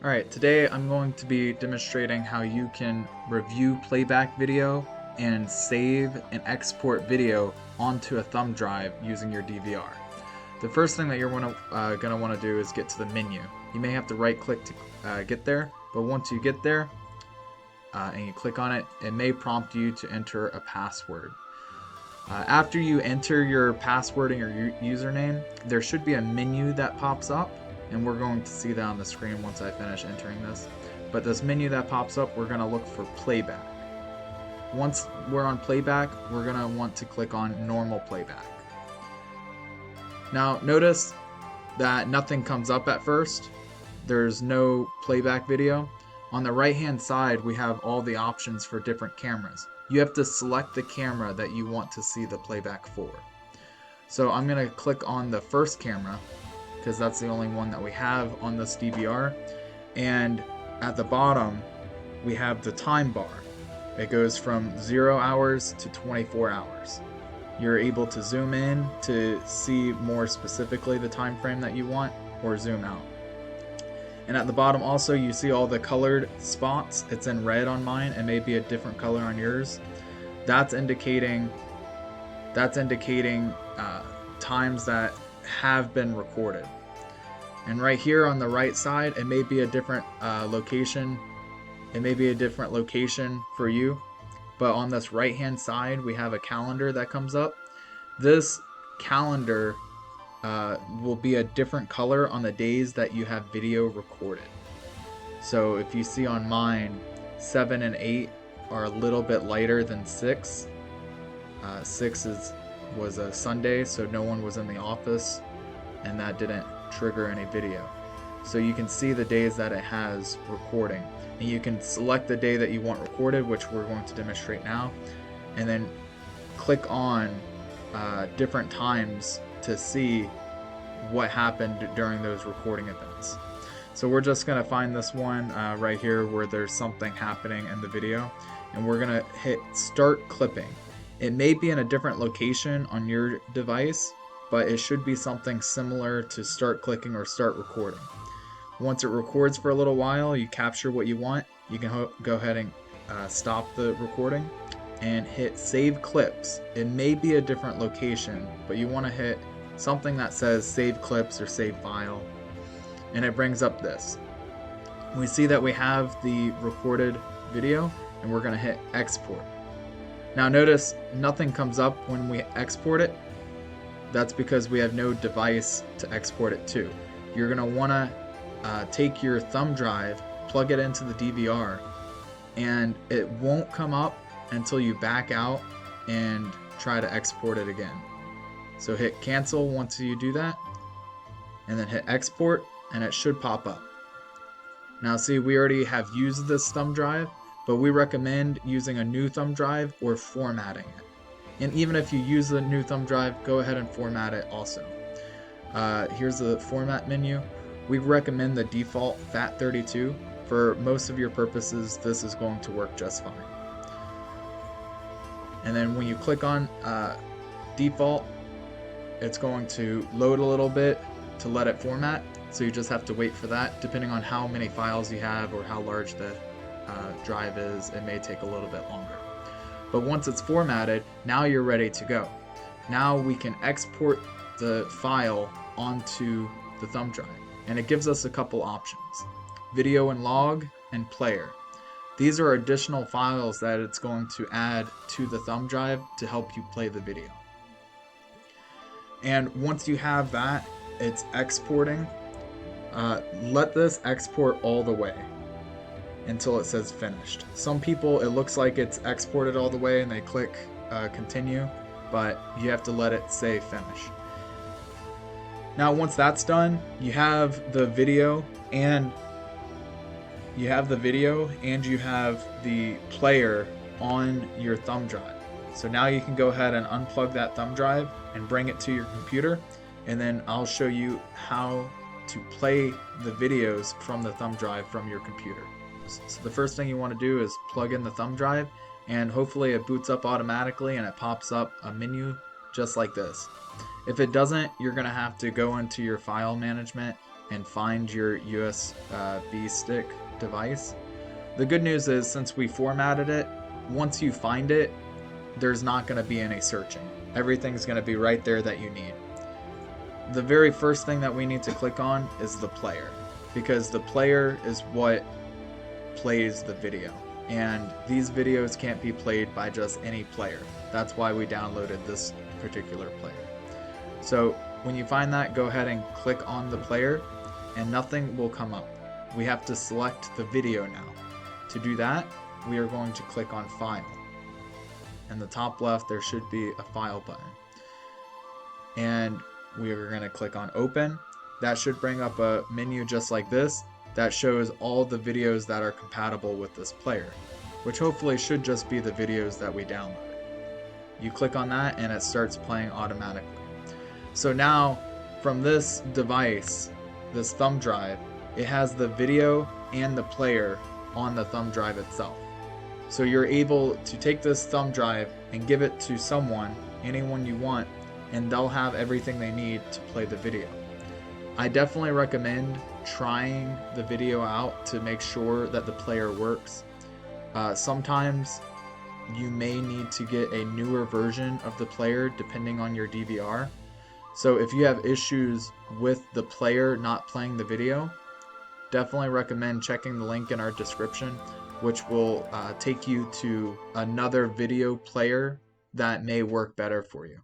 Alright, today I'm going to be demonstrating how you can review playback video and save and export video onto a thumb drive using your DVR. The first thing that you're gonna want to do is get to the menu. You may have to right click to get there, but once you get there and you click on it, it may prompt you to enter a password. After you enter your password and your username, there should be a menu that pops up, and we're going to see that on the screen once I finish entering this. But this menu that pops up, we're going to look for playback. Once we're on playback, we're going to want to click on normal playback. Now notice that nothing comes up at first. There's no playback video. On the right hand side, we have all the options for different cameras. You have to select the camera that you want to see the playback for. So I'm going to click on the first camera because that's the only one that we have on this DVR. And at the bottom, we have the time bar. It goes from 0 hours to 24 hours. You're able to zoom in to see more specifically the time frame that you want, or zoom out. And at the bottom also you see all the colored spots. It's in red on mine. It may be a different color on yours. That's indicating times that have been recorded. And right here on the right side, it may be a different location. It may be a different location for you. But on this right hand side, we have a calendar that comes up. This calendar will be a different color on the days that you have video recorded. So if you see on mine, 7 and 8 are a little bit lighter than 6. 6 was a Sunday, so no one was in the office, and that didn't trigger any video. So you can see the days that it has recording, and you can select the day that you want recorded, which we're going to demonstrate now, and then click on different times to see what happened during those recording events. So we're just going to find this one right here where there's something happening in the video, and we're going to hit start clipping. It may be in a different location on your device, but it should be something similar to start clicking or start recording. Once it records for a little while, you capture what you want, you can go ahead and stop the recording and hit save clips. It may be a different location, but you want to hit something that says save clips or save file, and it brings up this. We see that we have the recorded video, and we're going to hit export. Now notice nothing comes up when we export it. That's because we have no device to export it to. You're going to want to take your thumb drive, plug it into the DVR, and it won't come up until you back out and try to export it again. So hit cancel once you do that, and then hit export, and it should pop up. Now see, we already have used this thumb drive, but we recommend using a new thumb drive or formatting it. And even if you use the new thumb drive, go ahead and format it also. Here's the format menu. We recommend the default FAT32. For most of your purposes, this is going to work just fine. And then when you click on default, it's going to load a little bit to let it format. So you just have to wait for that. Depending on how many files you have or how large the drive is, it may take a little bit longer. But once it's formatted, now you're ready to go. Now we can export the file onto the thumb drive, and it gives us a couple options: video and log and player. These are additional files that it's going to add to the thumb drive to help you play the video. And once you have that, it's exporting. Let this export all the way until it says finished. Some people, it looks like it's exported all the way and they click continue, but you have to let it say finish. Now once that's done, you have the video and you have the player on your thumb drive. So now you can go ahead and unplug that thumb drive and bring it to your computer, and then I'll show you how to play the videos from the thumb drive from your computer. So the first thing you want to do is plug in the thumb drive, and hopefully it boots up automatically and it pops up a menu just like this. If it doesn't, you're going to have to go into your file management and find your USB stick device. The good news is, since we formatted it, once you find it, there's not going to be any searching. Everything's going to be right there that you need. The very first thing that we need to click on is the player, because the player is what plays the video, and these videos can't be played by just any player. That's why we downloaded this particular player. So when you find that, go ahead and click on the player and nothing will come up. We have to select the video now. To do that, we are going to click on File. In the top left, there should be a File button. And we are going to click on Open. That should bring up a menu just like this that shows all the videos that are compatible with this player, which hopefully should just be the videos that we downloaded. You click on that and it starts playing automatically. So now, from this device, this thumb drive, it has the video and the player on the thumb drive itself. So you're able to take this thumb drive and give it to someone, anyone you want, and they'll have everything they need to play the video. I definitely recommend trying the video out to make sure that the player works. Sometimes you may need to get a newer version of the player depending on your DVR. So if you have issues with the player not playing the video, definitely recommend checking the link in our description, which will take you to another video player that may work better for you.